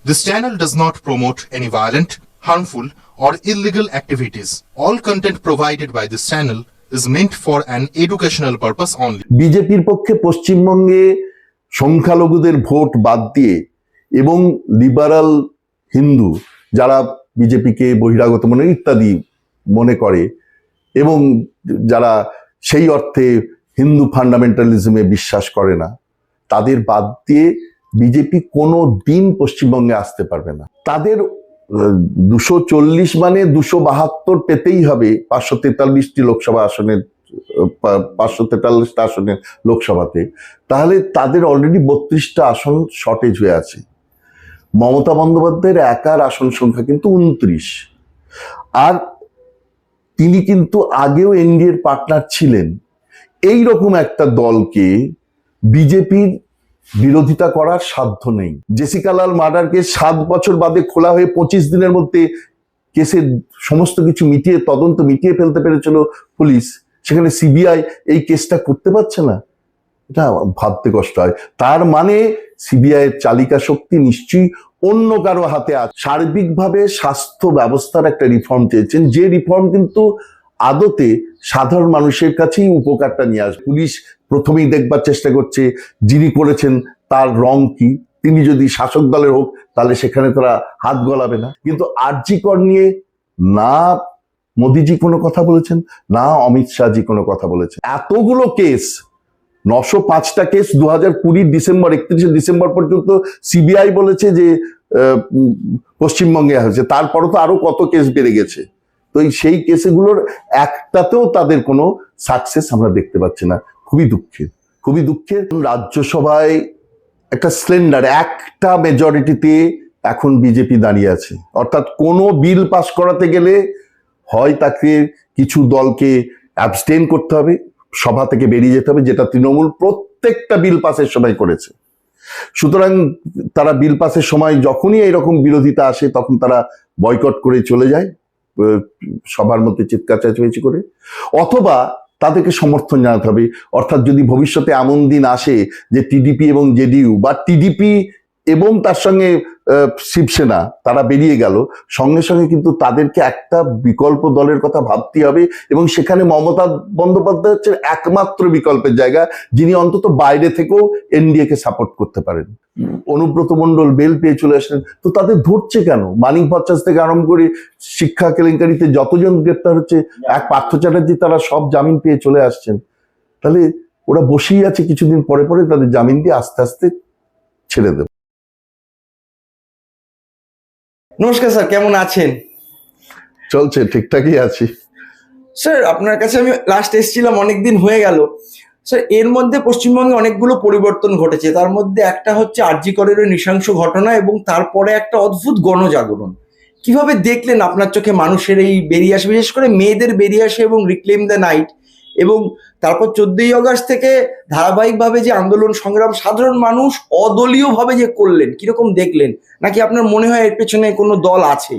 This channel does not promote any violent, harmful, or illegal activities. All content provided by this channel is meant for an educational purpose only. বিজেপির পক্ষে পশ্চিমবঙ্গে সংখ্যালঘুদের vote বাদ দিয়ে এবং liberal Hindu যারা বিজেপিকে বহিরাগত মনে ইত্যাদি মনে করে এবং যারা সেই অর্থে হিন্দু ফান্ডামেন্টালিজমে বিশ্বাস করে না, তাদের বাদ দিয়ে বিজেপি কোনো দিন পশ্চিমবঙ্গে আসতে পারবে না। তাদের 240 মানে 272 পেতেই হবে 543টি লোকসভা আসনের 543টা আসনের লোকসভাতে। তাহলে তাদের অলরেডি 32টা আসন শর্টেজ হয়ে আছে। মমতা বন্দ্যোপাধ্যায়ের একার আসন সংখ্যা কিন্তু 29। আর তিনি কিন্তু আগেও এনডিএর পার্টনার ছিলেন। এই রকম একটা দলকে বিজেপির বিরোধিতা করার সাধ্য নেই। জেসিকা লাল মার্ডার কেস 7 বছর বাদে খোলা হয়ে 25 দিনের মধ্যে কেসের সমস্ত কিছু মিটিয়ে তদন্ত মিটিয়ে ফেলতে পেরেছিল পুলিশ, সেখানে সিবিআই এই কেসটা করতে পারছে না। এটা ভাবতে কষ্ট হয়। তার মানে সিবিআই এর চালিকা শক্তি নিশ্চয়ই অন্য কারো হাতে আছে। সার্বিকভাবে স্বাস্থ্য ব্যবস্থার একটা রিফর্ম চেয়েছেন, যে রিফর্ম কিন্তু আদতে সাধারণ মানুষের কাছেই উপকারটা নিয়ে আসবে। পুলিশ প্রথমেই দেখবার চেষ্টা করছে যিনি করেছেন তার রং কি, তিনি যদি শাসক দলের হোক তাহলে সেখানে তারা হাত গলাবে না। কিন্তু আরজি কর নিয়ে না মোদিজি কোনো কথা বলেছেন, না অমিত শাহজি কোনো কথা বলেছেন। এতগুলো কেস, 905টা কেস 2020 ডিসেম্বর 31 ডিসেম্বর পর্যন্ত সিবিআই বলেছে যে পশ্চিমবঙ্গে হয়েছে, তারপরও তো আরো কত কেস বেড়ে গেছে। তো সেই কেসগুলোর একটাতেও তাদের কোনো সাকসেস আমরা দেখতে পাচ্ছি না। খুবই দুঃখের। রাজ্যসভায় একটা স্লেন্ডার একটা মেজরিটিতে এখন বিজেপি দাঁড়িয়ে আছে। অর্থাৎ কোনো বিল পাস করাতে গেলে হয় তাকে কিছু দলকে অ্যাবস্টেন করতে হবে, সভা থেকে বেরিয়ে যেতে হবে, যেটা তৃণমূল প্রত্যেকটা বিল পাসের সময় করেছে। সুতরাং তারা বিল পাসের সময় যখনই এরকম বিরোধিতা আসে তখন তারা বয়কট করে চলে যায় সবার মধ্যে চিৎকার চেঁচামেচি করে, অথবা তাদেরকে সমর্থন জানাতে হবে। অর্থাৎ যদি ভবিষ্যতে এমন দিন আসে যে টিডিপি এবং জেডিইউ বা টিডিপি এবং তার সঙ্গে শিবসেনা তারা বেরিয়ে গেল, সঙ্গে সঙ্গে কিন্তু তাদেরকে একটা বিকল্প দলের কথা ভাবতে হবে। এবং সেখানে মমতা বন্দ্যোপাধ্যায় হচ্ছে একমাত্র বিকল্পের জায়গা, যিনি অন্তত বাইরে থেকেও এনডিএ কে সাপোর্ট করতে পারেন। অনুব্রত মণ্ডল বেল পেয়ে চলে আসলেন, তো তাদের ধরছে কেন? মানিক ভট্টাচার্য থেকে আরম্ভ করে শিক্ষা কেলেঙ্কারিতে যতজন গ্রেপ্তার হচ্ছে, এক পার্থ চ্যাটার্জি, তারা সব জামিন পেয়ে চলে আসছেন। তাহলে ওরা বসেই আছে, কিছুদিন পরে পরে তাদের জামিন দিয়ে আস্তে আস্তে ছেড়ে দেবে। নমস্কার স্যার, কেমন আছেন? চলছে, ঠিকঠাকই আছি স্যার। আপনার কাছে আমি লাস্ট এসেছিলাম, অনেকদিন হয়ে গেল স্যার। এর মধ্যে পশ্চিমবঙ্গে অনেকগুলো পরিবর্তন ঘটেছে। তার মধ্যে একটা হচ্ছে আরজি করের নৃশংস ঘটনা, এবং তারপরে একটা অদ্ভুত গণজাগরণ। কিভাবে দেখলেন আপনার চোখে মানুষের এই বেরিয়ে আসে, বিশেষ করে মেয়েদের বেরিয়ে আসে এবং রিক্লেম দ্য নাইট, এবং তারপর 14ই আগস্ট থেকে ধারাবাহিকভাবে যে আন্দোলন সংগ্রাম সাধারণ মানুষ অদলীয়ভাবে যে করলেন, কিরকম দেখলেন? নাকি আপনার মনে হয় এর পেছনে কোনো দল আছে?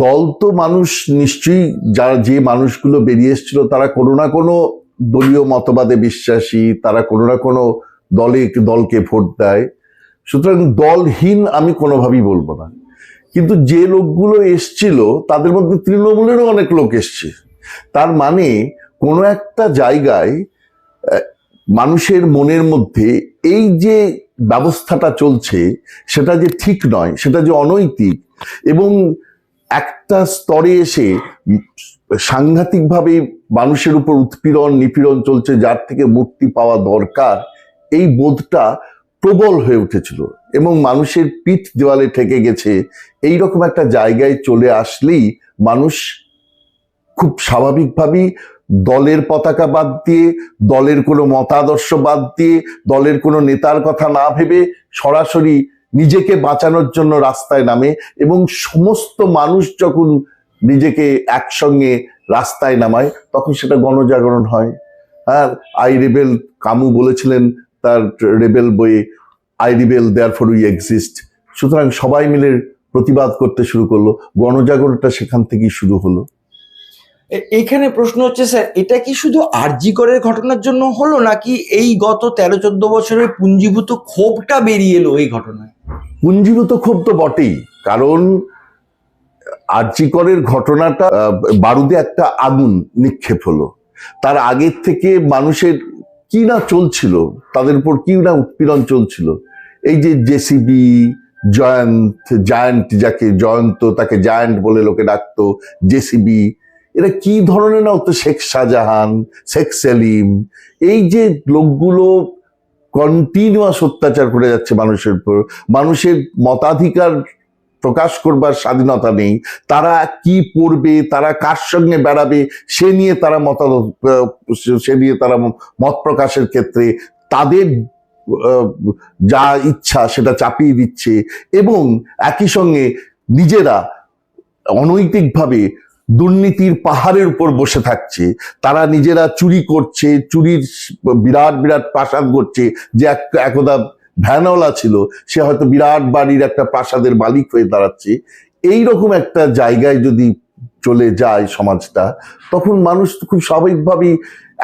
দল তো মানুষ নিশ্চয়ই, যারা যে মানুষগুলো বেরিয়ে এসেছিল তারা কোনো না কোনো দলীয় মতবাদে বিশ্বাসী, তারা কোনো না কোনো দলকে ভোট দেয়। সুতরাং দলহীন আমি কোনোভাবেই বলবো না। কিন্তু যে লোকগুলো এসছিল তাদের মধ্যে তৃণমূলেরও অনেক লোক এসছে। তার মানে কোনো একটা জায়গায় মানুষের মনের মধ্যে এই যে ব্যবস্থাটা চলছে সেটা যে ঠিক নয়, সেটা যে অনৈতিক, এবং একটা স্তরে এসে সাংঘাতিকভাবে মানুষের উপর উৎপীড়ন নিপীড়ন চলছে, যার থেকে মুক্তি পাওয়া দরকার, এই বোধটা প্রবল হয়ে উঠেছিল এবং মানুষের পিঠ দেওয়ালে ঠেকে গেছে। এইরকম একটা জায়গায় চলে আসলেই মানুষ খুব স্বাভাবিকভাবেই দলের পতাকা বাদ দিয়ে, দলের কোনো মতাদর্শ বাদ দিয়ে, দলের কোনো নেতার কথা না ভেবে সরাসরি নিজেকে বাঁচানোর জন্য রাস্তায় নামে। এবং সমস্ত মানুষ যখন নিজেকে একসঙ্গে রাস্তায় নামায় তখন সেটা গণজাগরণ হয়। আর আই রেবেল, কামু বলেছিলেন তার রেবেল বইয়ে, I rebel therefore we exist. সুতরাং সবাই মিলে প্রতিবাদ করতে শুরু করলো, গণজাগরণটা সেখান থেকেই শুরু হলো। এইখানে প্রশ্ন হচ্ছে স্যার, এটা কি শুধু আরজি করের ঘটনার জন্য হলো, নাকি এই গত 13-14 বছরের পুঞ্জীভূত ক্ষোভটা বেরিয়ে এলো এই ঘটনায়? পুঞ্জীভূত ক্ষোভ তো বটেই, কারণ আরজি করের ঘটনাটা বারুদে একটা আগুন নিক্ষেপ হলো। তার আগের থেকে মানুষের কি না চলছিল, তাদের উপর কি না উৎপীড়ন চলছিল। এই যে জেসিবি, জায়ান্ট, যাকে জয়ন্ত তাকে জায়ান্ট বলে লোকে ডাকতো, জেসিবি, এরা কি ধরনের না হতো, শেখ শাহজাহান, শেখ সেলিম, এই যে লোকগুলো কন্টিনিউয়াস অত্যাচার করে যাচ্ছে মানুষের উপর। মানুষের মতাধিকার প্রকাশ করবার স্বাধীনতা নেই, তারা কি পড়বে, তারা কার সঙ্গে বেড়াবে সে নিয়ে তারা মত প্রকাশের ক্ষেত্রে তাদের যা ইচ্ছা সেটা চাপিয়ে দিচ্ছে, এবং একই সঙ্গে নিজেরা অনৈতিকভাবে দুর্নীতির পাহাড়ের উপর বসে থাকছে। তারা নিজেরা চুরি করছে, চুরির বিরাট বিরাট প্রাসাদ করছে। যে একদা ভ্যানওয়ালা ছিল, সে হয়তো বিরাট বাড়ির একটা প্রাসাদের মালিক হয়ে দাঁড়াচ্ছে। এইরকম একটা জায়গায় যদি চলে যায় সমাজটা, তখন মানুষ খুব স্বাভাবিকভাবেই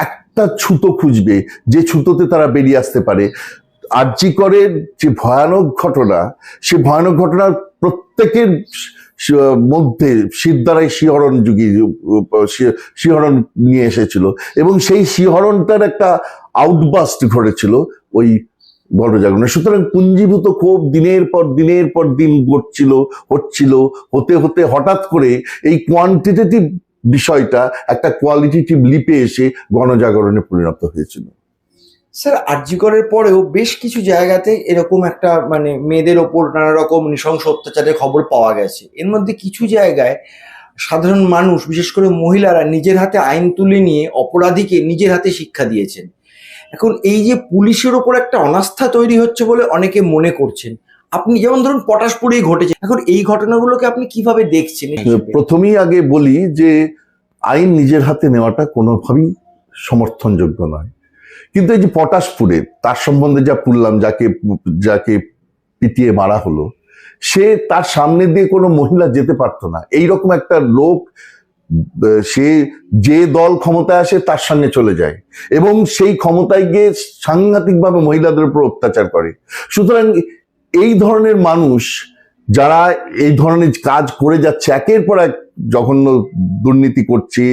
একটা ছুতো খুঁজবে, যে ছুতোতে তারা বেরিয়ে আসতে পারে। আরজি করের যে ভয়ানক ঘটনা, সে ভয়ানক ঘটনা প্রত্যেকের মধ্যে শিরদাঁড়াই শিহরণ নিয়ে এসেছিল, এবং সেই শিহরণটার একটা আউটবাস্ট ঘটেছিল ওই গণজাগরণে। সুতরাং পুঞ্জীভূত ক্ষোভ দিনের পর দিন হচ্ছিল, হতে হতে হঠাৎ করে এই কোয়ান্টিটেটিভ বিষয়টা একটা কোয়ালিটেটিভ লিপে এসে গণজাগরণে পরিণত হয়েছিল। স্যার, আরজি করের পরেও বেশ কিছু জায়গাতে এরকম একটা মানে মেয়েদের ওপর নানা রকম নৃশংস অত্যাচারের খবর পাওয়া গেছে। এর মধ্যে কিছু জায়গায় সাধারণ মানুষ, বিশেষ করে মহিলারা, নিজের হাতে আইন তুলে নিয়ে অপরাধীকে নিজের হাতে শিক্ষা দিয়েছেন। এখন এই যে পুলিশের ওপর একটা অনাস্থা তৈরি হচ্ছে বলে অনেকে মনে করছেন, আপনি যেমন ধরুন পটাশপুরেই ঘটেছে, এখন এই ঘটনাগুলোকে আপনি কিভাবে দেখছেন? প্রথমেই আগে বলি যে আইন নিজের হাতে নেওয়াটা কোনোভাবেই সমর্থনযোগ্য নয়। কিন্তু এই যে পটাশপুরে, তার সম্বন্ধে যা পড়লাম, যাকে পিটিয়ে মারা হলো, সে তার সামনে দিয়ে কোনো মহিলা যেতে পারতো না। এইরকম একটা লোক, সে যে দল ক্ষমতায় আসে তার সঙ্গে চলে যায়, এবং সেই ক্ষমতায় গিয়ে সাংঘাতিকভাবে মহিলাদের উপর অত্যাচার করে। সুতরাং এই ধরনের মানুষ যারা এই ধরনের কাজ করে যাচ্ছে, একের পর এক জঘন্য দুর্নীতি করছে,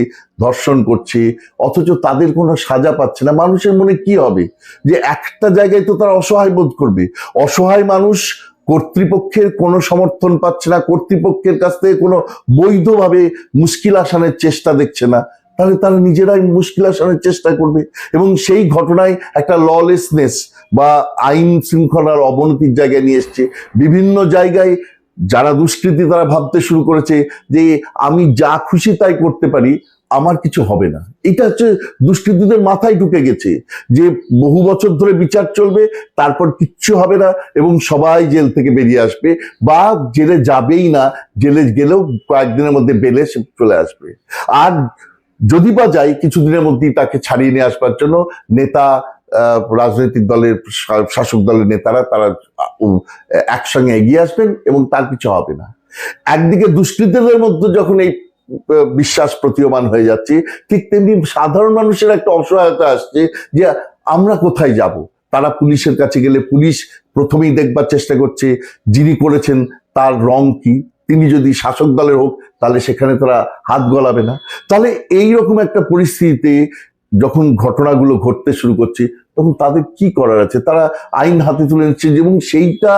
ধর্ষণ করছে, অথচ তাদের কোনো সাজা পাচ্ছে না, মানুষের মনে কি হবে? যে একটা জায়গায় তো তারা অসহায় বোধ করবে। অসহায় মানুষ কর্তৃপক্ষের কোনো সমর্থন পাচ্ছে না, কর্তৃপক্ষের কাছ থেকে কোনো বৈধভাবে মুশকিল আসানের চেষ্টা দেখছে না, তাহলে তারা নিজেরাই মুশকিল আসানের চেষ্টা করবে, এবং সেই ঘটনায় একটা ললেসনেস বা আইন শৃঙ্খলার অবনতির জায়গায় নিয়ে এসছে। বিভিন্ন জায়গায় যারা দুষ্কৃতী, তারা ভাবতে শুরু করেছে যে আমি যা খুশি তাই করতে পারি, আমার কিছু হবে না। এটা হচ্ছে দুষ্কৃতীদের মাথায় ঢুকে গেছে, যে বহু বছর ধরে বিচার চলবে, তারপর কিচ্ছু হবে না, এবং সবাই জেল থেকে বেরিয়ে আসবে, বা জেলে যাবেই না, জেলে গেলেও কয়েকদিনের মধ্যে বেলে চলে আসবে। আর যদি বা যায়, কিছুদিনের মধ্যেই তাকে ছাড়িয়ে নিয়ে আসবার জন্য নেতা, রাজনৈতিক দলের, শাসক দলের নেতারা, তারা একসঙ্গে এগিয়ে আসবেন, এবং তার কিছু হবে না। একদিকে দুষ্কৃতীদের মধ্যে যখন এই বিশ্বাস প্রতীয়মান হয়ে যাচ্ছে, ঠিক তেমনি সাধারণ মানুষের একটা অসহায়তা আসছে যে আমরা কোথায় যাব। তারা পুলিশের কাছে গেলে পুলিশ প্রথমেই দেখবার চেষ্টা করছে যিনি করেছেন তার রং কি, তিনি যদি শাসক দলের হোক তাহলে সেখানে তারা হাত গলাবে না। তাহলে এইরকম একটা পরিস্থিতিতে যখন ঘটনাগুলো ঘটতে শুরু করছে, তখন তাদের কি করার আছে? তারা আইন হাতে তুলে নিচ্ছে, এবং সেইটা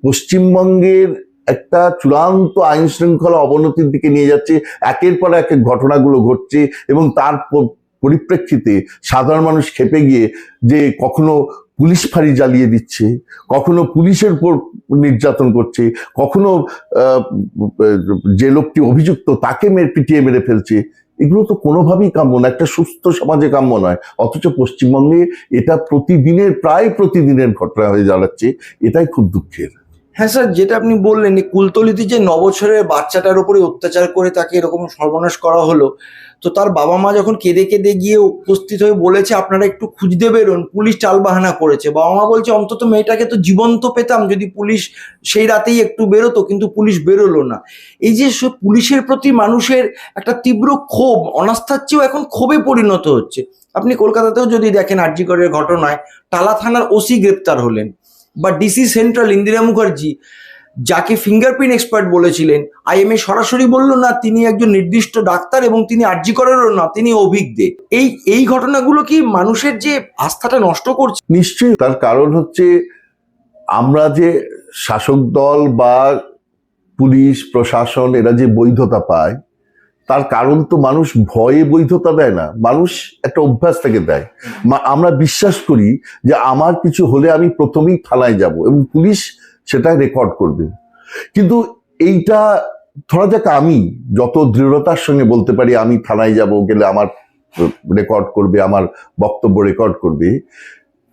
পশ্চিমবঙ্গের একটা চূড়ান্ত আইন শৃঙ্খলা অবনতির দিকে নিয়ে যাচ্ছে। একের পর এক ঘটনাগুলো ঘটছে, এবং তার পরিপ্রেক্ষিতে সাধারণ মানুষ খেপে গিয়ে যে কখনো পুলিশ ফাঁড়ি জ্বালিয়ে দিচ্ছে, কখনো পুলিশের উপর নির্যাতন করছে, কখনো যে লোকটি অভিযুক্ত তাকে পিটিয়ে মেরে ফেলছে। এগুলো তো কোনোভাবেই কাম্য না, একটা সুস্থ সমাজে কাম্য নয়। অথচ পশ্চিমবঙ্গে এটা প্রায় প্রতিদিনের ঘটনা হয়ে দাঁড়াচ্ছে। এটাই খুব দুঃখের। হ্যাঁ স্যার, যেটা আপনি বললেন এই কুলতলিতে যে 9 বছরের বাচ্চাটার উপরে অত্যাচার করে তাকে এরকম সর্বনাশ করা হলো, তো তার বাবা মা যখন কেঁদে কেঁদে গিয়ে উপস্থিত হয়ে বলেছে আপনারা একটু খুঁজতে বেরোন, পুলিশ টালবাহানা করেছে, বাবা মা বলছে অন্তত মেয়েটাকে তো জীবন্ত পেতাম যদি পুলিশ সেই রাতেই একটু বেরোতো, কিন্তু পুলিশ বেরোলো না। এই যে পুলিশের প্রতি মানুষের একটা তীব্র ক্ষোভ, অনাস্থার চেয়েও এখন ক্ষোভে পরিণত হচ্ছে। আপনি কলকাতাতেও যদি দেখেন আর জি করের ঘটনায় টালা থানার ওসি গ্রেপ্তার হলেন, বা ডিসি সেন্ট্রাল ইন্দিরা মুখার্জি যাকে ফিঙ্গারপ্রিন্ট এক্সপার্ট বলেছিলেন, আইএমএ সরাসরি বলল না তিনি একজন নির্দিষ্ট ডাক্তার এবং তিনি আরজি করেরও না, তিনি অভিজ্ঞ। এই ঘটনাগুলো কি মানুষের যে আস্থাটা নষ্ট করছে? নিশ্চয়ই। তার কারণ হচ্ছে আমরা যে শাসক দল বা পুলিশ প্রশাসন এরা যে বৈধতা পায়, তার কারণ তো মানুষ ভয়ে বৈধতা দেয় না, মানুষ একটা অভ্যাস থেকে দেয়। আমরা বিশ্বাস করি যে আমার কিছু হলে আমি প্রথমেই থানায় যাব এবং পুলিশ সেটা রেকর্ড করবে। কিন্তু এইটা ধরা যাক আমি যত দৃঢ়তার সঙ্গে বলতে পারি আমি থানায় যাব, গেলে আমার রেকর্ড করবে, আমার বক্তব্য রেকর্ড করবে,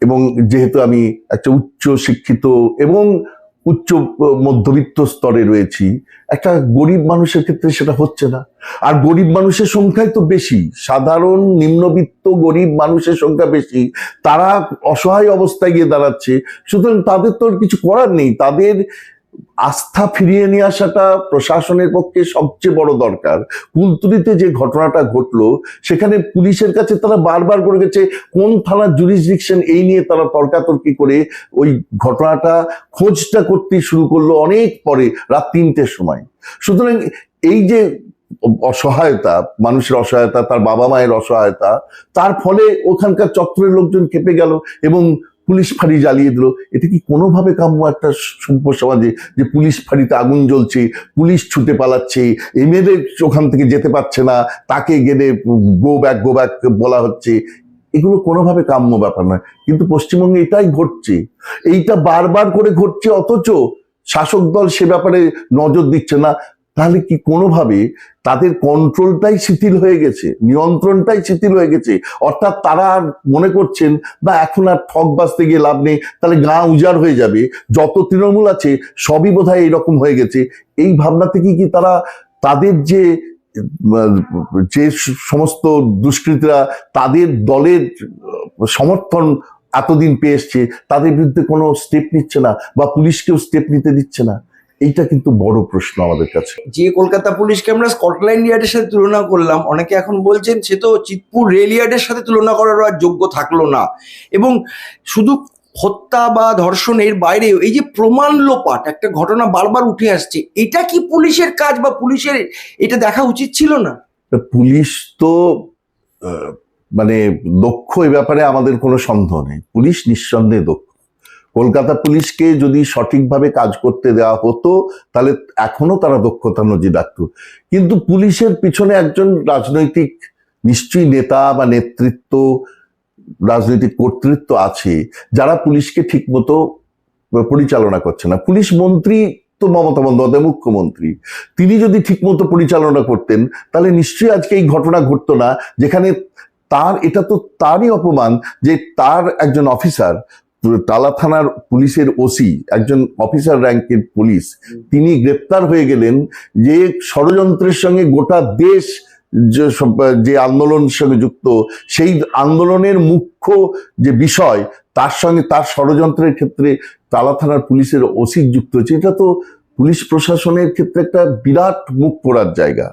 এবং যেহেতু আমি একটা উচ্চ শিক্ষিত এবং উচ্চ মধ্যবিত্ত স্তরে রয়েছি, একটা গরিব মানুষের ক্ষেত্রে সেটা হচ্ছে না। আর গরিব মানুষের সংখ্যাই তো বেশি, সাধারণ নিম্নবিত্ত গরিব মানুষের সংখ্যা বেশি, তারা অসহায় অবস্থায় গিয়ে দাঁড়াচ্ছে। সুতরাং তাদের তো আর কিছু করার নেই, তাদের আস্থা ফিরিয়ে নিয়ে আসাটা প্রশাসনের পক্ষে সবচেয়ে বড় দরকার। কুলতলিতে যে ঘটনাটা ঘটলো সেখানে পুলিশের কাছে তারা বারবার করে গেছে কোন থানার জুরিসডিকশন, এই নিয়ে তারা তর্কাতর্কি করে ওই ঘটনাটা খোঁজটা করতে শুরু করলো অনেক পরে, রাত 3টের সময়। সুতরাং এই যে অসহায়তা, মানুষের অসহায়তা, তার বাবা মায়ের অসহায়তা, তার ফলে ওখানকার চত্বরের লোকজন খেপে গেল এবং পুলিশ ফাঁড়ি জ্বালিয়ে দিল। এটা কি কোনোভাবে কাম্য একটা সভ্য সমাজে যে পুলিশ ফাঁড়িতে আগুন জ্বলছে, পুলিশ ছুটে পালাচ্ছে, এমএলএ ওখান থেকে যেতে পারছে না, তাকে গেলে গো ব্যাক বলা হচ্ছে, এগুলো কোনোভাবে কাম্য ব্যাপার নয়। কিন্তু পশ্চিমবঙ্গে এটাই ঘটছে, এইটা বারবার করে ঘটছে, অথচ শাসক দল সে ব্যাপারে নজর দিচ্ছে না। তাহলে কি কোনোভাবে তাদের কন্ট্রোলটাই শিথিল হয়ে গেছে, নিয়ন্ত্রণটাই শিথিল হয়ে গেছে? অর্থাৎ তারা আর মনে করছেন বা এখন আর ঠক বাজতে গিয়ে লাভ নেই, তাহলে গা উজাড় হয়ে যাবে, যত তৃণমূল আছে সবই বোধহয় এইরকম হয়ে গেছে। এই ভাবনা থেকে কি তারা তাদের যে সমস্ত দুষ্কৃতীরা তাদের দলের সমর্থন এতদিন পেয়ে এসছে, তাদের বিরুদ্ধে কোনো স্টেপ নিচ্ছে না বা পুলিশকেও স্টেপ নিতে দিচ্ছে না? এইটা কিন্তু বড় প্রশ্ন আমাদের কাছে। যে কলকাতা পুলিশকে আমরা স্কটল্যান্ড ইয়ার্ডের সাথে তুলনা করলাম, অনেকে এখন বলছেন সে তো চিতপুর রেল ইয়ার্ডের সাথে তুলনা করার আর যোগ্য থাকলো না। এবং শুধু হত্যা বা ধর্ষণের বাইরেও এই যে প্রমাণ লোপাট একটা ঘটনা বারবার উঠে আসছে, এটা কি পুলিশের কাজ বা পুলিশের এটা দেখা উচিত ছিল না? পুলিশ তো মানে দক্ষ, এ ব্যাপারে আমাদের কোনো সন্দেহ নেই, পুলিশ নিঃসন্দেহে দক্ষ। কলকাতা পুলিশকে যদি সঠিকভাবে কাজ করতে দেওয়া হতো তাহলে এখনো তারা দক্ষতার নজির রাখত। কিন্তু পুলিশের পিছনে একজন রাজনৈতিক নিশ্চয়ই নেতা বা নেতৃত্ব, রাজনৈতিক কর্তৃত্ব আছে যারা পুলিশকে ঠিকমতো পরিচালনা করছে না। পুলিশ মন্ত্রী তো মমতা বন্দ্যোপাধ্যায় মুখ্যমন্ত্রী, তিনি যদি ঠিকমতো পরিচালনা করতেন তাহলে নিশ্চয়ই আজকে এই ঘটনা ঘটতো না, যেখানে এটা তো তারই অপমান যে তার একজন অফিসার, টালা থানার পুলিশের ওসি, একজন অফিসার র্যাঙ্কের পুলিশ, তিনি গ্রেপ্তার হয়ে গেলেন যে ষড়যন্ত্রের সঙ্গে গোটা দেশ যে আন্দোলনের সঙ্গে যুক্ত, সেই আন্দোলনের মুখ্য যে বিষয় তার সঙ্গে তার ষড়যন্ত্রের ক্ষেত্রে টালা থানার পুলিশের ওসি যুক্ত হয়েছে। এটা তো পুলিশ প্রশাসনের ক্ষেত্রে একটা বিরাট মুখ পোড়ার জায়গা।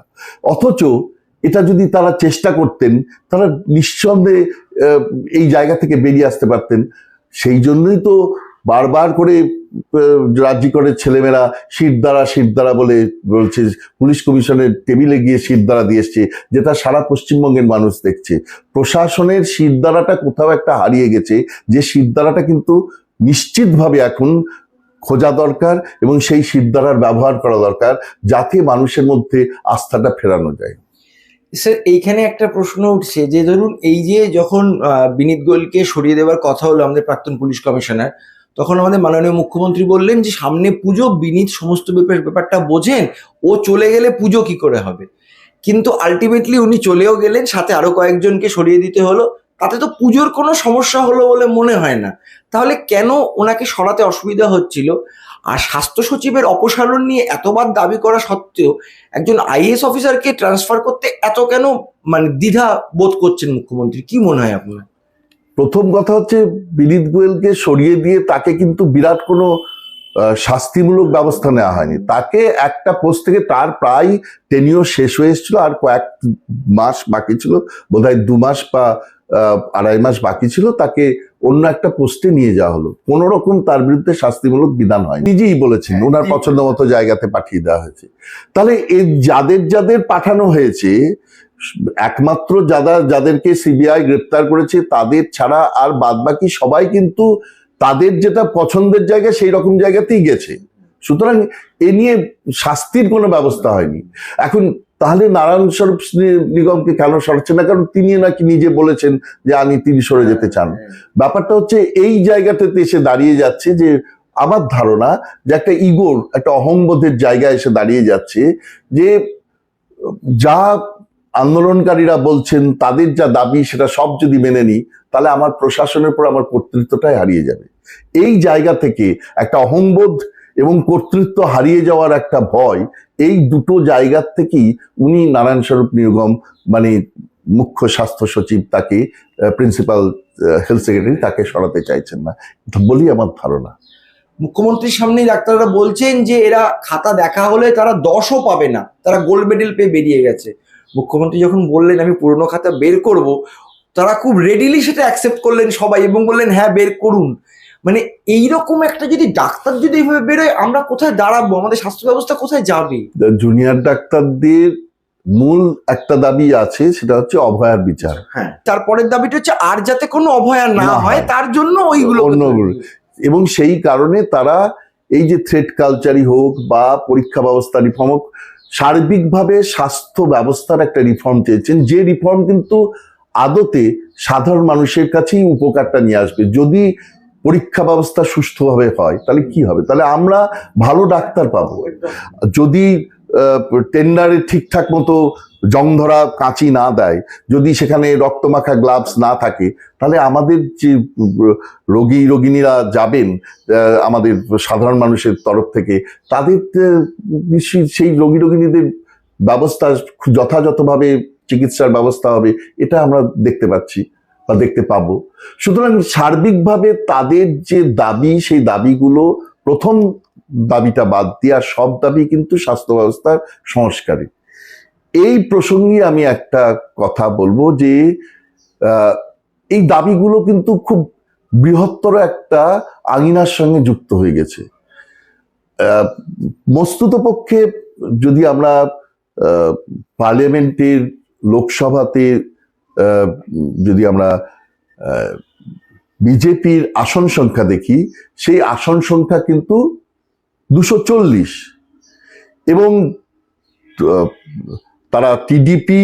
অথচ এটা যদি তারা চেষ্টা করতেন তারা নিঃসন্দেহে এই জায়গা থেকে বেরিয়ে আসতে পারতেন। সেই জন্যই তো বারবার করে রাজ্য করে ছেলেমেয়েরা শিরদাঁড়া বলে বলছে, পুলিশ কমিশনের টেবিলে গিয়ে শিরদাঁড়া দিয়ে এসছে, যেটা সারা পশ্চিমবঙ্গের মানুষ দেখছে। প্রশাসনের শিরদাঁড়াটা কোথাও একটা হারিয়ে গেছে, যে শিরদাঁড়াটা কিন্তু নিশ্চিতভাবে এখন খোঁজা দরকার এবং সেই শিরদাঁড়ার ব্যবহার করা দরকার, যাতে মানুষের মধ্যে আস্থাটা ফেরানো যায়। স্যার, এইখানে একটা প্রশ্ন উঠছে যে ধরুন এই যে যখন বিনীত গোয়েলকে সরিয়ে দেওয়ার কথা হলো আমাদের প্রাক্তন পুলিশ কমিশনার, তখন আমাদের মাননীয় মুখ্যমন্ত্রী বললেন যে সামনে পুজো, বিনীত সমস্ত ব্যাপারটা বোঝেন, ও চলে গেলে পুজো কি করে হবে। কিন্তু আলটিমেটলি উনি চলেও গেলেন, সাথে আরো কয়েকজনকে সরিয়ে দিতে হলো, তাতে তো পুজোর কোনো সমস্যা হলো বলে মনে হয় না। তাহলে কেন ওনাকে সরাতে অসুবিধা হচ্ছিল? আর স্বাস্থ্য সচিবের অপসারণ নিয়ে এতবার দাবি করা সত্ত্বেও একজন আইএএস অফিসারকে ট্রান্সফার করতে এত কেন মানে দ্বিধা বোধ করছেন মুখ্যমন্ত্রী? কি মনে হয় আপনার? প্রথম কথা হচ্ছে, বিনীত গোয়েলকে সরিয়ে দিয়ে তাকে কিন্তু বিরাট কোনো শাস্তিমূলক ব্যবস্থা নেওয়া হয়নি। তাকে একটা পোস্ট থেকে তার প্রায় টেনিওর শেষ হয়ে এসেছিল, আর কয়েক মাস বাকি ছিল, বোধহয় 2 মাস বা 2.5 মাস বাকি ছিল, তাকে অন্য একটা পোস্টে নিয়ে যাওয়া হলো। কোন রকম তার বিরুদ্ধে শাস্তিমূলক বিধান হয়, নিজেই বলেছেন ওনার পছন্দ মতো জায়গাতে পাঠিয়ে দেওয়া হয়েছে। তাহলে এই যাদের পাঠানো হয়েছে, একমাত্র যাদেরকে সিবিআই গ্রেপ্তার করেছে তাদের ছাড়া আর বাদবাকি সবাই কিন্তু তাদের যেটা পছন্দের জায়গা সেই রকম জায়গাতেই গেছে। সুতরাং এ নিয়ে শাস্তির কোনো ব্যবস্থা হয়নি। এখন তাহলে নারায়ণ স্বরূপ নিগমকে কেন সরাচ্ছে না? কারণ তিনি নাকি নিজে বলেছেন যে তিনি সরে যেতে চান। ব্যাপারটা হচ্ছে এই জায়গাটাতে এসে দাঁড়িয়ে যাচ্ছে যে, আমার ধারণা যে একটা ইগোর, একটা অহংবোধের জায়গায় এসে দাঁড়িয়ে যাচ্ছে, যে যা আন্দোলনকারীরা বলছেন, তাদের যা দাবি, সেটা সব যদি মেনে নিই, তাহলে আমার প্রশাসনের উপর আমার কর্তৃত্বটাই হারিয়ে যাবে। এই জায়গা থেকে একটা অহংবোধ এবং কর্তৃত্ব হারিয়ে যাওয়ার একটা ভয়, এই দুটো জায়গার থেকেই উনি নারায়ণ স্বরূপ নিগম, মানে মুখ্য স্বাস্থ্য সচিব, তাকে প্রিন্সিপাল হেলথ সেক্রেটারি, তাকে সরাতে চাইছেন না বলেই আমার ধারণা। মুখ্যমন্ত্রীর সামনেই ডাক্তাররা বলছেন যে এরা খাতা দেখা হলে তারা 10ও পাবে না, তারা গোল্ড মেডেল পেয়ে বেরিয়ে গেছে। মুখ্যমন্ত্রী যখন বললেন আমি পুরনো খাতা বের করব, তারা খুব রেডিলি সেটা অ্যাকসেপ্ট করলেন সবাই এবং বললেন হ্যাঁ বের করুন। মানে এইরকম একটা যদি ডাক্তার যদি এইভাবে বেরোয়, আমরা কোথায় দাঁড়াবো? আমাদের স্বাস্থ্য ব্যবস্থা কোথায় যাবে? জুনিয়র ডাক্তারদের মূল একটা দাবি আছে, সেটা হচ্ছে অভয়ার বিচার। হ্যাঁ, তারপরের দাবিটা হচ্ছে আর যাতে কোনো অভয়া না হয়, তার জন্য ওইগুলো অন্যগুলো। এবং সেই কারণে তারা এই যে থ্রেড কালচারই হোক বা পরীক্ষা ব্যবস্থা রিফর্ম হোক, সার্বিকভাবে স্বাস্থ্য ব্যবস্থার একটা রিফর্ম চেয়েছেন, যে রিফর্ম কিন্তু আদতে সাধারণ মানুষের কাছেই উপকারটা নিয়ে আসবে। যদি পরীক্ষা ব্যবস্থা সুষ্ঠুভাবে হয়, তাহলে কি হবে? তাহলে আমরা ভালো ডাক্তার পাবো। যদি টেন্ডারে ঠিকঠাক মতো জং ধরা কাঁচি না দেয়, যদি সেখানে রক্তমাখা গ্লাভস না থাকে, তাহলে আমাদের যে রোগীরা যাবেন আমাদের সাধারণ মানুষের তরফ থেকে, তাদের সেই রোগীদের ব্যবস্থা যথাযথভাবে চিকিৎসার ব্যবস্থা হবে, এটা আমরা দেখতে পাচ্ছি বা দেখতে পাবো। সুতরাং সার্বিকভাবে তাদের যে দাবি, সেই দাবিগুলো, প্রথম দাবিটা বাদ দিয়ে আর সব দাবি কিন্তু স্বাস্থ্য ব্যবস্থার সংস্কারে। এই প্রসঙ্গে আমি একটা কথা বলবো যে এই দাবিগুলো কিন্তু খুব বৃহত্তর একটা আঙিনার সঙ্গে যুক্ত হয়ে গেছে। বস্তুত পক্ষে যদি আমরা পার্লামেন্টের, লোকসভাতে যদি আমরা বিজেপির আসন সংখ্যা দেখি, সেই আসন সংখ্যা কিন্তু 240, এবং তারা টিডিপি,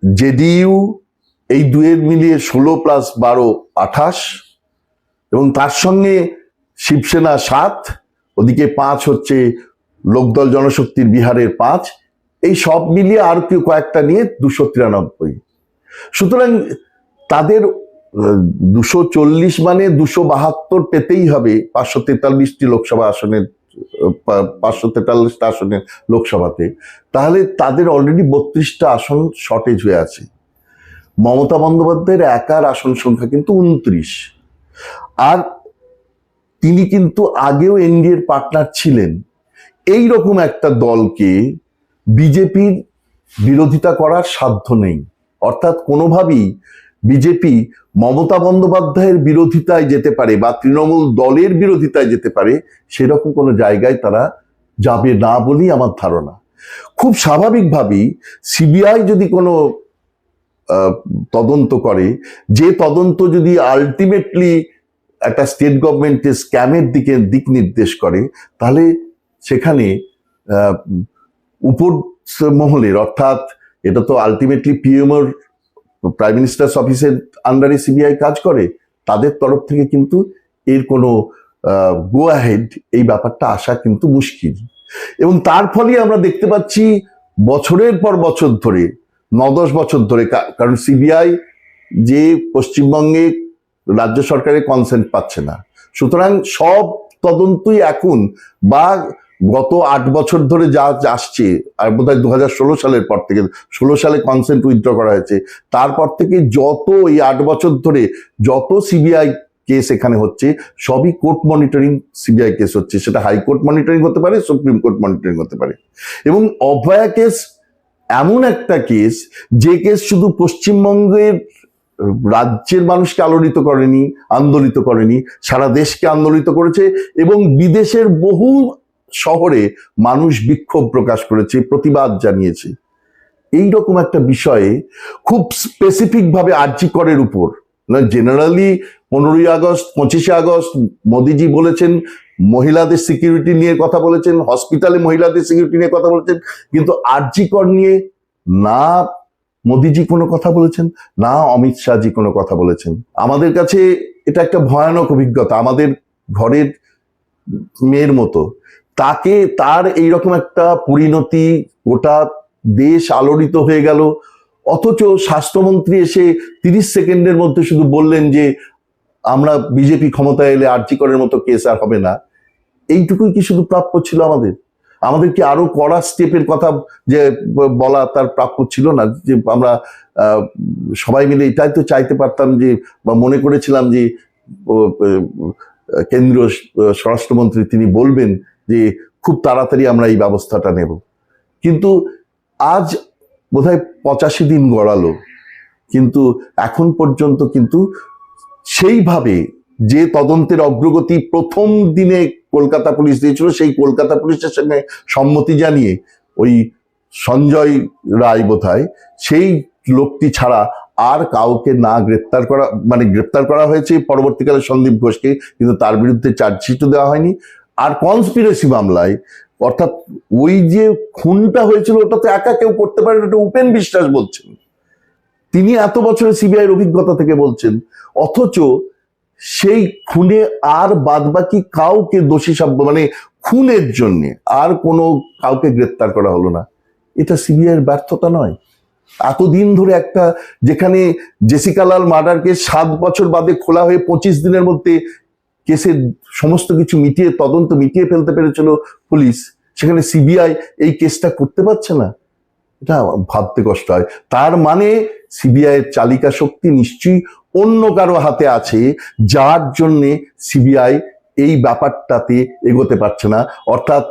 জেডিইউ এই দুয়ের মিলিয়ে 16 + 12 28, এবং তার সঙ্গে শিবসেনা 7, ওদিকে 5 হচ্ছে লোকদল জনশক্তির বিহারের 5, এই সব মিলিয়ে আর কয়েকটা নিয়ে 293। সুতরাং তাদের 240 মানে 272 পেতেই হবে 543টি লোকসভা আসনের, 543টা আসনের লোকসভাতে। তাহলে তাদের অলরেডি 32টা আসন শর্টেজ হয়ে আছে। মমতা বন্দ্যোপাধ্যায়ের একার আসন সংখ্যা কিন্তু 29, আর তিনি কিন্তু আগেও এনডিএর পার্টনার ছিলেন। এই রকম একটা দলকে বিজেপির বিরোধিতা করার সাধ্য নেই। অর্থাৎ কোনোভাবেই বিজেপি মমতা বন্দ্যোপাধ্যায়ের বিরোধিতায় যেতে পারে বা তৃণমূল দলের বিরোধিতায় যেতে পারে, সেরকম কোনো জায়গায় তারা যাবে না বলেই আমার ধারণা। খুব স্বাভাবিকভাবেই সিবিআই যদি কোনো তদন্ত করে, যে তদন্ত যদি আলটিমেটলি একটা স্টেট গভর্নমেন্টের স্ক্যামের দিক নির্দেশ করে, তাহলে সেখানে উপর মহলের, অর্থাৎ এটা তো আলটিমেটলি পিএমওর, প্রাইম মিনিস্টার্স অফিসের আন্ডারে সিবিআই কাজ করে, তাদের তরফ থেকে কিন্তু এর কোনো গো অ্যাহেড এই ব্যাপারটা আসা কিন্তু মুশকিল। এবং তার ফলে আমরা দেখতে পাচ্ছি বছরের পর বছর ধরে, 9-10 বছর ধরে, কারণ সিবিআই যে পশ্চিমবঙ্গে রাজ্য সরকারের কনসেন্ট পাচ্ছে না, সুতরাং সব তদন্তই এখন বা গত 8 বছর ধরে যা আসছে, আর বোধহয় 2016 সালের পর থেকে, 16 সালে কনসেন্ট উইথড্র করা হয়েছে, তারপর থেকে যত এই 8 বছর ধরে যত সিবিআই কেস এখানে হচ্ছে সবই কোর্ট মনিটরিং সিবিআই কেস হচ্ছে। সেটা হাইকোর্ট মনিটরিং হতে পারে, সুপ্রিম কোর্ট মনিটরিং হতে পারে। এবং অভয়া কেস এমন একটা কেস, যে কেস শুধু পশ্চিমবঙ্গের রাজ্যের মানুষকে আন্দোলিত করেনি, সারা দেশকে আন্দোলিত করেছে এবং বিদেশের বহু শহরে মানুষ বিক্ষোভ প্রকাশ করেছে, প্রতিবাদ জানিয়েছে। এইরকম একটা বিষয়ে খুব স্পেসিফিক ভাবে আরজি করের উপর, জেনারেলি 15ই আগস্ট 25শে আগস্ট মোদিজি বলেছেন, মহিলাদের সিকিউরিটি নিয়ে কথা বলেছেন, হসপিটালে মহিলাদের সিকিউরিটি নিয়ে কথা বলেছেন, কিন্তু আরজি কর নিয়ে না মোদিজি কোনো কথা বলেছেন, না অমিত শাহজি কোনো কথা বলেছেন। আমাদের কাছে এটা একটা ভয়ানক অভিজ্ঞতা। আমাদের ঘরের মেয়ের মতো তার এইরকম একটা পরিণতি, গোটা দেশ আলোড়িত হয়ে গেল, অথচ স্বাস্থ্যমন্ত্রী এসে 30 সেকেন্ডের মধ্যে শুধু বললেন যে আমরা বিজেপি ক্ষমতায় এলে আরজি করের মতো কেস আর হবে না। এইটুকুই কি শুধু প্রাপ্য ছিল? আমাদের কি আরো কড়া স্টেপের কথা যে বলা তার প্রাপ্য ছিল না? যে আমরা সবাই মিলে এটাই তো চাইতে পারতাম, যে বা মনে করেছিলাম যে কেন্দ্রীয় স্বরাষ্ট্রমন্ত্রী তিনি বলবেন যে খুব তাড়াতাড়ি আমরা এই ব্যবস্থাটা নেব। কিন্তু আজ বোধহয় 85 দিন গড়ালো, কিন্তু এখন পর্যন্ত কিন্তু সেইভাবে যে তদন্তের অগ্রগতি প্রথম দিনে কলকাতা পুলিশ দিয়েছিল, সেই কলকাতা পুলিশের সঙ্গে সম্মতি জানিয়ে ওই সঞ্জয় রায় বোধহয় সেই লোকটি ছাড়া আর কাউকে না গ্রেপ্তার করা হয়েছে পরবর্তীকালে সন্দীপ ঘোষকে, কিন্তু তার বিরুদ্ধে চার্জশিটও দেওয়া হয়নি। আর কনস্পিরেসি মামলায়, অর্থাৎ ওই যে খুনটা হয়েছিল ওটা তো একা কেউ করতে পারে, এটা উপেন বিশ্বাস বলছেন, তিনি এত বছরের সিবিআইয়ের অভিজ্ঞতা থেকে বলছেন, অথচ সেই খুনে আর বাদবাকি কাউকে দোষী খুনের জন্য আর কোনো কাউকে গ্রেপ্তার করা হলো না। এটা সিবিআইয়ের ব্যর্থতা নয়? এতদিন ধরে একটা, যেখানে জেসিকা লাল মার্ডার কেস 7 বছর বাদে খোলা হয়ে 25 দিনের মধ্যে কেসের সমস্ত কিছু তদন্ত মিটিয়ে ফেলতে পেরেছিল পুলিশ, সেখানে সিবিআই এই কেসটা করতে পারছে না। এটা ভাবতে কষ্ট হয়। তার মানে সিবিআই এর চালিকা শক্তি নিশ্চয়ই অন্য কারো হাতে আছে, যার জন্যে সিবিআই এই ব্যাপারটাতে এগোতে পারছে না। অর্থাৎ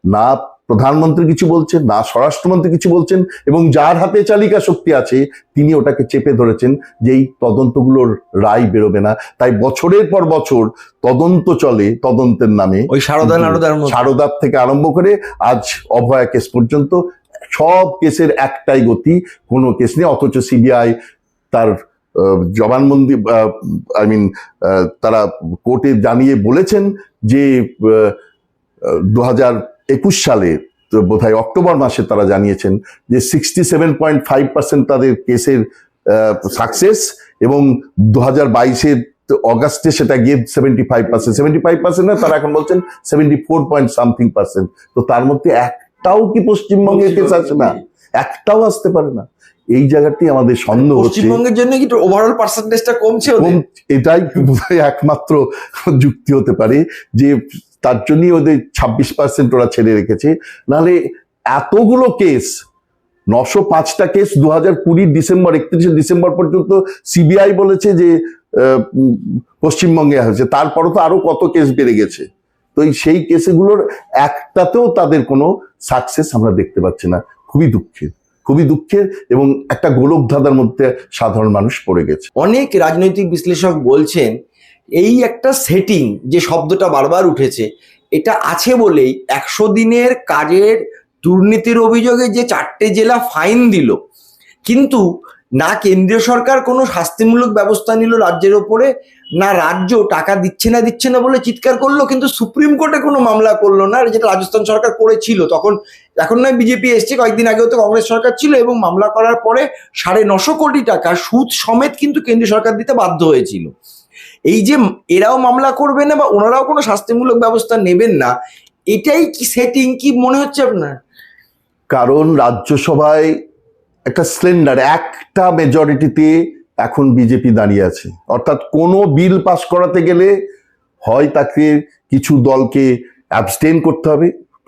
না প্রধানমন্ত্রী কিছু বলছেন, না স্বরাষ্ট্রমন্ত্রী কিছু বলছেন, এবং যার হাতে চালিকা শক্তি আছে তিনি ওটাকে চেপে ধরেছেন যে এই তদন্তগুলোর রায় বেরোবে না। তাই বছরের পর বছর তদন্ত চলে, তদন্তের নামে ওই সারদার থেকে আরম্ভ করে আজ অভয়া কেস পর্যন্ত সব কেসের একটাই গতি, কোনো কেস নেই। অথচ সিবিআই তার জবানবন্দি তারা কোর্টে জানিয়ে বলেছেন যে 2021 সালে বোধহয় অক্টোবর মাসে তারা জানিয়েছেন যে 67.5% তাদের কেসের সাকসেস, এবং 2022-এর অগাস্টে সেটা গিয়ে 75% না, তারা এখন বলছেন 74.something%। তো তার মধ্যে একটাও কি পশ্চিমবঙ্গের কেস আছে না? একটাও আসতে পারে না। এই জায়গাটি আমাদের সন্দেহ হচ্ছে। পশ্চিমবঙ্গের জন্য কি ওভারঅল পার্সেন্টেজটা কমছে? এটাই একমাত্র যুক্তি হতে পারে, যে তার জন্যই ওদের 26% ওরা ছেড়ে রেখেছে। নাহলে এতগুলো কেস, 905টা কেস 2020 ডিসেম্বর 31 ডিসেম্বর পর্যন্ত সিবিআই বলেছে যে পশ্চিমবঙ্গে হয়েছে, তারপরও তো আরো কত কেস বেড়ে গেছে। তো সেই কেসগুলোর একটাতেও তাদের কোনো সাকসেস আমরা দেখতে পাচ্ছি না। খুবই দুঃখের এবং একটা গোলকধাঁধার মধ্যে সাধারণ মানুষ পড়ে গেছে। অনেক রাজনৈতিক বিশ্লেষক বলছেন এই একটা সেটিং, যে শব্দটা বারবার উঠেছে, এটা আছে বলেই 100 দিনের কাজের দুর্নীতির অভিযোগে যে 4টে জেলা ফাইন দিল, কিন্তু না কেন্দ্রীয় সরকার কোনো শাস্তিমূলক ব্যবস্থা নিল রাজ্যের ওপরে, না রাজ্য টাকা দিচ্ছে না বলে চিৎকার করলো, কিন্তু সুপ্রিম কোর্টে কোনো মামলা করলো না, যেটা রাজস্থান সরকার করেছিল তখন। এখন নয় বিজেপি এসছে, কয়েকদিন আগেও তো কংগ্রেস সরকার ছিল, এবং মামলা করার পরে 950 কোটি টাকা সুদ সমেত কিন্তু কেন্দ্রীয় সরকার দিতে বাধ্য হয়েছিল। এই যে এরাও মামলা করবে না বা ওনারাও কোনো শাস্তিমূলক ব্যবস্থা নেবেন না, এটাই কি সেটিং, কি মনে হচ্ছে আপনার? কারণ রাজ্যসভায় একটা স্লেন্ডার একটা মেজরিটিতে এখন বিজেপি দাঁড়িয়ে আছে। অর্থাৎ কোনো বিল পাস করাতে গেলে হয় তাকে কিছু দলকে অ্যাবস্টেন করতে হবে,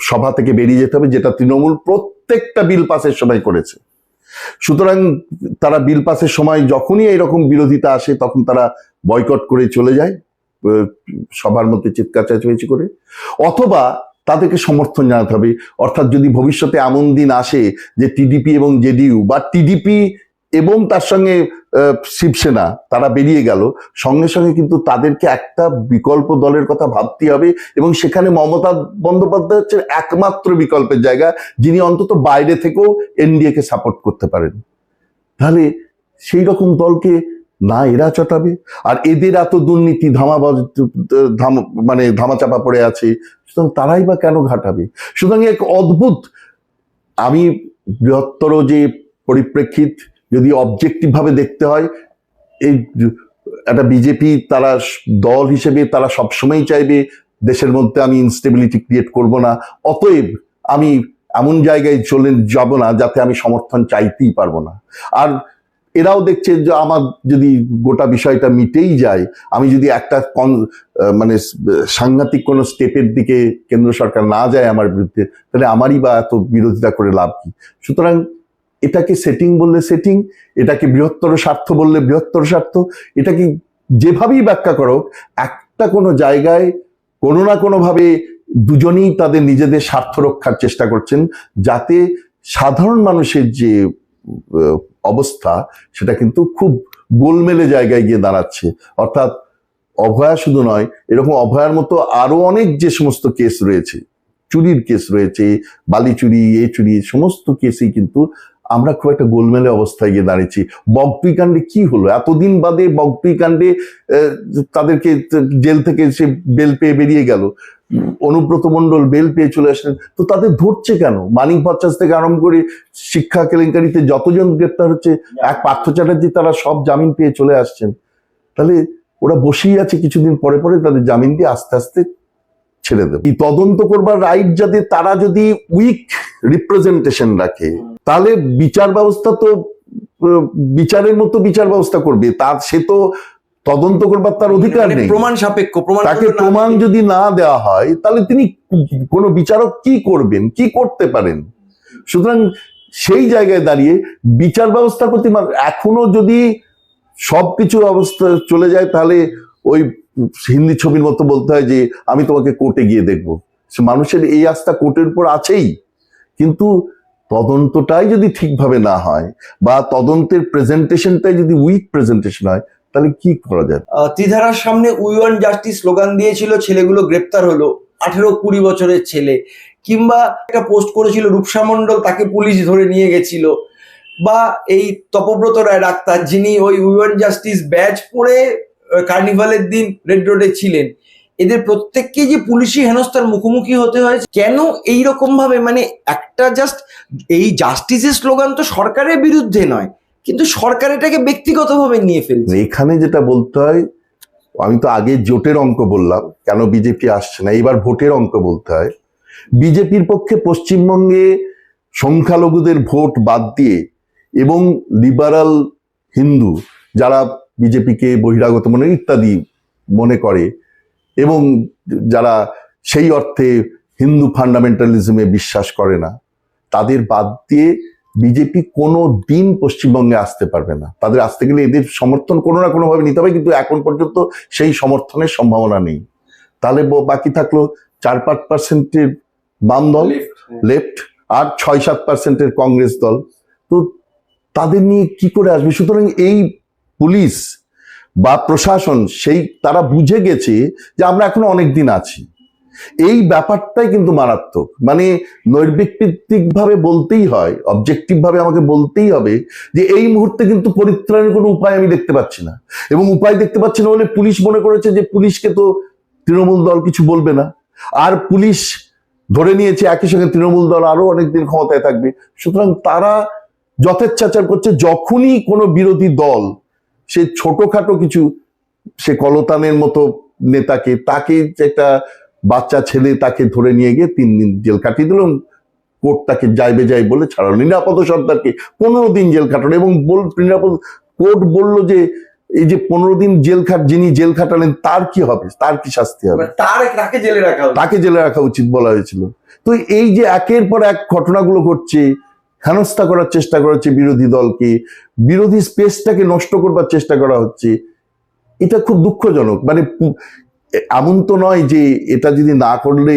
সভা থেকে বেরিয়ে যেতে হবে, যেটা তৃণমূল প্রত্যেকটা বিল পাসের সময় করেছে। সুতরাং তারা বিল পাসের সময় যখনই এরকম বিরোধিতা আসে তখন তারা বয়কট করে চলে যায় সবার মধ্যে চিৎকার চেঁচামেচি করে, অথবা তাদেরকে সমর্থন জানাতে হবে। অর্থাৎ যদি ভবিষ্যতে এমন দিন আসে যে টিডিপি এবং জেডিইউ বা টিডিপি এবং তার সঙ্গে শিবসেনা তারা বেরিয়ে গেল, সঙ্গে সঙ্গে কিন্তু তাদেরকে একটা বিকল্প দলের কথা ভাবতে হবে, এবং সেখানে মমতা বন্দ্যোপাধ্যায় হচ্ছে একমাত্র বিকল্পের জায়গা যিনি অন্তত বাইরে থেকেও এনডিএ কে সাপোর্ট করতে পারেন। তাহলে সেই রকম দলকে না এরা চটাবে, আর এদের এত দুর্নীতি মানে ধামাচাপা পড়ে আছে, সুতরাং তারাই বা কেন ঘাটাবে? সুতরাং এক অদ্ভুত, আমি বৃহত্তর যে পরিপ্রেক্ষিত যদি অবজেক্টিভ ভাবে দেখতে হয়, এই একটা বিজেপি তারা দল হিসেবে তারা সবসময় চাইবে দেশের মধ্যে আমি ইনস্টেবিলিটি ক্রিয়েট করব না, অতএব আমি এমন জায়গায় চলে যাব না যাতে আমি সমর্থন চাইতেই পারবো না। আর এরাও দেখছে যে আমার যদি গোটা বিষয়টা মিটেই যায়, আমি যদি একটা মানে সাংঘাতিক কোনো স্টেপের দিকে কেন্দ্র সরকার না যায় আমার বিরুদ্ধে, তাহলে আমারই বা এত বিরোধিতা করে লাভ কি? সুতরাং এটাকে সেটিং বললে সেটিং, এটাকে বৃহত্তর স্বার্থ বললে বৃহত্তর স্বার্থ, এটাকে যেভাবেই ব্যাখ্যা করো, একটা কোনো জায়গায় কোনো না কোনোভাবে দুজনেই তাদের নিজেদের স্বার্থ রক্ষার চেষ্টা করছেন, যাতে সাধারণ মানুষের যে অবস্থা সেটা কিন্তু খুব গোলমেলে জায়গায় গিয়ে দাঁড়াচ্ছে। অর্থাৎ অভয়া শুধু নয়, এরকম অভয়ার মতো আরো অনেক যে সমস্ত কেস রয়েছে, চুরির কেস রয়েছে, বালি চুরি, চুরি, সমস্ত কেসেই কিন্তু আমরা খুব একটা গোলমেলে অবস্থায় গিয়ে দাঁড়িয়েছি। বগটুই কাণ্ডে কি হলো? এতদিন বাদে বগটুই কাণ্ডে তাদেরকে জেল থেকে সে বেল পেয়ে বেরিয়ে গেল, অনুব্রত মণ্ডল বেল পেয়ে চলে আসলেন, তো তাদের ধরছে কেন? মানিক ভট্টাচ থেকে আরম্ভ করে শিক্ষা কেলেঙ্কারিতে যতজন গ্রেপ্তার হচ্ছে, এক পার্থ চ্যাটার্জি, তারা সব জামিন পেয়ে চলে আসছেন। তাহলে ওরা বসেই আছে, কিছুদিন পরে পরে তাদের জামিন দিয়ে আস্তে আস্তে ছেড়ে দেবে। এই তদন্ত করবার রাইট যাদের, তারা যদি উইক রিপ্রেজেন্টেশন রাখে, তাহলে বিচার ব্যবস্থা তো বিচারের মতো বিচার ব্যবস্থা করবে, তার সে তো তদন্ত করবার তার অধিকার নেই। প্রমাণ সাপেক্ষ, তাকে প্রমাণ যদি না দেওয়া হয় তাহলে তিনি কোনো বিচারক কি করবেন, কি করতে পারেন? সুতরাং সেই জায়গায় দাঁড়িয়ে বিচার ব্যবস্থার প্রতি এখনো যদি সবকিছু অবস্থা চলে যায়, তাহলে ওই হিন্দি ছবির মতো বলতে হয় যে আমি তোমাকে কোর্টে গিয়ে দেখবো। মানুষের এই আস্থা কোর্টের উপর আছেই, কিন্তু তদন্তটাই যদি ঠিকভাবে না হয় বা তদন্তের প্রেজেন্টেশনটাই যদি উইক প্রেজেন্টেশন হয়, তাহলে কি করা যায়? ত্রিধারার সামনে উই ওয়ান্ট জাস্টিস স্লোগান দিয়েছিল, ছেলেগুলো গ্রেপ্তার হলো, 18-20 বছরের ছেলে। কিংবা একটা পোস্ট করেছিল রূপসা মণ্ডল, তাকে পুলিশ ধরে নিয়ে গেছিল। বা এই তপব্রত রায় ডাক্তার, যিনি ওই উই ওয়ান্ট জাস্টিস ব্যাজ পরে কার্নিভালের দিন রেড রোডে ছিলেন, এদের প্রত্যেককে যে পুলিশি হেনস্থার মুখোমুখি হতে হয়েছে কেন? এইরকম ভাবে, মানে একটা জাস্ট এই জাস্টিসের স্লোগান তো সরকারের বিরুদ্ধে নয়, কিন্তু সরকার এটাকে ব্যক্তিগতভাবে নিয়ে ফেলছে। এখানে যেটা বলতে হয়, আমি তো আগে জোটের অঙ্ক বললাম, কেন বিজেপি আসছে না, এবার ভোটের অঙ্ক বলতে হয়। বিজেপির পক্ষে পশ্চিমবঙ্গে সংখ্যালঘুদের ভোট বাদ দিয়ে এবং লিবারাল হিন্দু যারা বিজেপিকে বহিরাগত মনে ইত্যাদি মনে করে, এবং যারা সেই অর্থে হিন্দু ফান্ডামেন্টালিজমে বিশ্বাস করে না, তাদের বাদ দিয়ে বিজেপি কোনো দিন পশ্চিমবঙ্গে আসতে পারবে না। তাদের আসতে গেলে এদের সমর্থন কোনো না কোনোভাবে নিতে হবে, কিন্তু এখন পর্যন্ত সেই সমর্থনের সম্ভাবনা নেই। তাহলে বাকি থাকলো 4-5% বাম দল, লেফট, আর 6-7% কংগ্রেস দল। তো তাদের নিয়ে কি করে আসবে? সুতরাং এই পুলিশ বা প্রশাসন তারা বুঝে গেছে যে আমরা এখনো অনেক দিন আছি। এই ব্যাপারটাই কিন্তু মারাত্মক। মানে নৈর্ব্যক্তিক ভাবে বলতেই হয়, অবজেক্টিভ ভাবে আমাকে বলতেই হবে যে এই মুহূর্তে কিন্তু পরিত্রাণের কোনো উপায় আমি দেখতে পাচ্ছি না, এবং উপায় দেখতে পাচ্ছি না বলে পুলিশ মনে করেছে যে পুলিশকে তো তৃণমূল দল কিছু বলবে না, আর পুলিশ ধরে নিয়েছে একই সঙ্গে তৃণমূল দল আরো অনেকদিন ক্ষমতায় থাকবে। সুতরাং তারা যথেচ্ছাচার করছে। যখনই কোনো বিরোধী দল সে ছোটখাটো কিছু, সে কলতানের মতো নেতাকে, তাকে একটা বাচ্চা ছেলে তাকে ধরে নিয়ে গিয়ে 3 দিন জেল কাটিয়ে দিল, কোর্ট তাকে যাইবে যাই বলে ছাড়ালো। নিরাপদ সর্দারকে 15 দিন জেল কাটানো, এবং নিরাপদ কোর্ট বললো যে এই যে 15 দিন যিনি জেল খাটালেন তার কি হবে, তার কি শাস্তি হবে, তাকে জেলে রাখা উচিত। তাকে জেলে রাখা উচিত বলা হয়েছিল। তো এই যে একের পর এক ঘটনাগুলো ঘটছে, হেনস্থা করার চেষ্টা করা হচ্ছে বিরোধী দলকে, বিরোধী স্পেসটাকে নষ্ট করবার চেষ্টা করা হচ্ছে, এটা খুব দুঃখজনক। মানে এমন তো নয় যে এটা যদি না করলে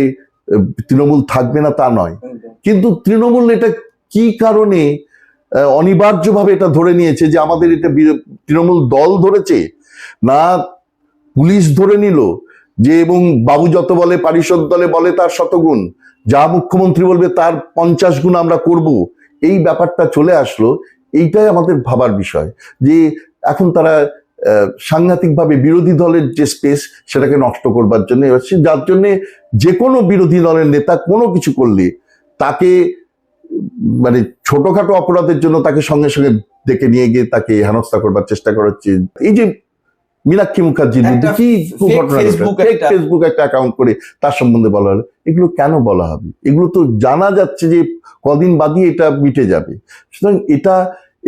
তৃণমূল থাকবে না, তা নয়, কিন্তু তৃণমূল এটা কি কারণে অনিবার্যভাবে এটা ধরে নিয়েছে যে আমাদের এটা তৃণমূল দল ধরেছে না পুলিশ ধরে নিল যে, এবং বাবু যত বলে পারিষদ দলে বলে তার শতগুণ, যা মুখ্যমন্ত্রী বলবে তার 50 গুণ আমরা করব, এই ব্যাপারটা চলে আসলো। এইটাই আমাদের ভাবার বিষয় যে এখন তারা সাংঘাতিকভাবে বিরোধী দলের যে স্পেস সেটাকে নষ্ট করবার জন্য এসেছে, যার জন্য যে কোনো বিরোধী দলের নেতা কোনো কিছু করলে তাকে মানে ছোটখাটো অপরাধের জন্য তাকে সঙ্গে সঙ্গে ডেকে নিয়ে গিয়ে তাকে হেনস্থা করবার চেষ্টা করা হচ্ছে। এই যে মীনাক্ষী মুখার্জির বিরুদ্ধে কি ফেসবুক একটা অ্যাকাউন্ট করে তার সম্বন্ধে বলা হলো, এগুলো কেন বলা হবে? এগুলো তো জানা যাচ্ছে যে কদিন বাদই এটা মিটে যাবে। সুতরাং এটা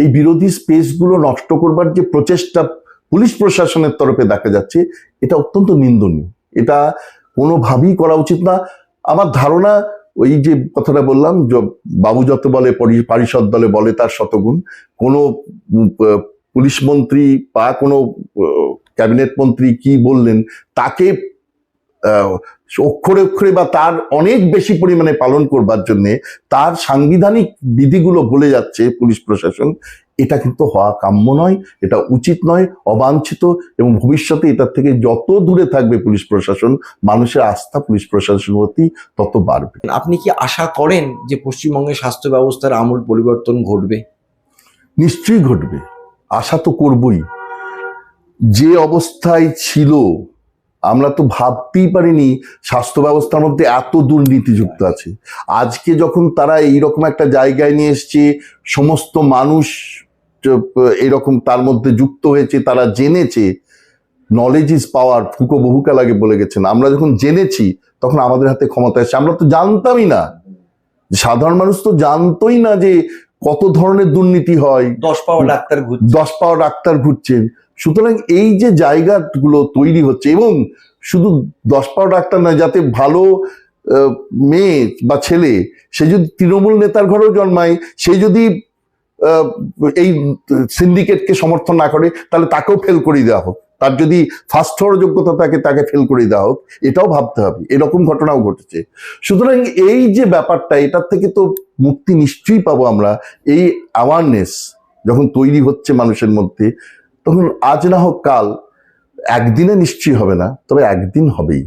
এই বিরোধী স্পেসগুলো নষ্ট করবার যে প্রচেষ্টা পুলিশ প্রশাসনের তরফে দেখা যাচ্ছে, এটা অত্যন্ত নিন্দনীয়। এটা কোনোভাবেই করা উচিত না। আমার ধারণা ওই যে কথাটা বললাম, বাবু যত বলে পারিষদ দলে বলে তার শতগুণ, কোনো পুলিশ মন্ত্রী বা কোনো ক্যাবিনেট মন্ত্রী কি বললেন তাকে অক্ষরে অক্ষরে বা তার অনেক বেশি পরিমাণে পালন করবার জন্য তার সাংবিধানিক বিধিগুলো ভুলে যাচ্ছে পুলিশ প্রশাসন। এটা কিন্তু হওয়া কাম্য নয়, এটা উচিত নয়, অবাঞ্ছিত, এবং ভবিষ্যতে এটার থেকে যত দূরে থাকবে পুলিশ প্রশাসন, মানুষের আস্থা পুলিশ প্রশাসনের প্রতি তত বাড়বে। আপনি কি আশা করেন যে পশ্চিমবঙ্গের স্বাস্থ্য ব্যবস্থার আমূল পরিবর্তন ঘটবে? নিশ্চয়ই ঘটবে, আশা তো করবই। যে অবস্থায় ছিল আমরা তো ভাবতেই পারিনি স্বাস্থ্য ব্যবস্থার মধ্যে এত দুর্নীতি যুক্ত আছে। আজকে যখন তারা এইরকম একটা জায়গায় নিয়ে এসছে, সমস্ত মানুষ এরকম তার মধ্যে যুক্ত হয়েছে, তারা জেনেছে, নলেজ ইজ পাওয়ার, ফুকো বহুকাল আগে বলে গেছেন। আমরা যখন জেনেছি তখন আমাদের হাতে ক্ষমতা এসেছে। আমরা তো জানতামই না, সাধারণ মানুষ তো জানতোই না যে কত ধরনের দুর্নীতি হয়। 10 পাওয়া ডাক্তার ঘুরছেন। সুতরাং এই যে জায়গাগুলো তৈরি হচ্ছে, এবং শুধু 10 পাওয়া ডাক্তার নয়, যাতে ভালো মেয়ে বা ছেলে সে যদি তৃণমূল নেতার ঘরেও জন্মায়, সে যদি এই সিন্ডিকেটকে সমর্থন না করে তাহলে তাকেও ফেল করে দেওয়া হোক, তার যদি ফার্স্ট হওয়ার যোগ্যতা থাকে তাকে ফেল করে দেওয়া হোক, এটাও ভাবতে হবে। এরকম ঘটনাও ঘটেছে। সুতরাং এই যে ব্যাপারটা, এটার থেকে তো মুক্তি নিশ্চয়ই পাবো আমরা। এই অ্যাওয়ারনেস যখন তৈরি হচ্ছে মানুষের মধ্যে, তখন আজ না হোক কাল, একদিনে নিশ্চয়ই হবে না, তবে একদিন হবেই।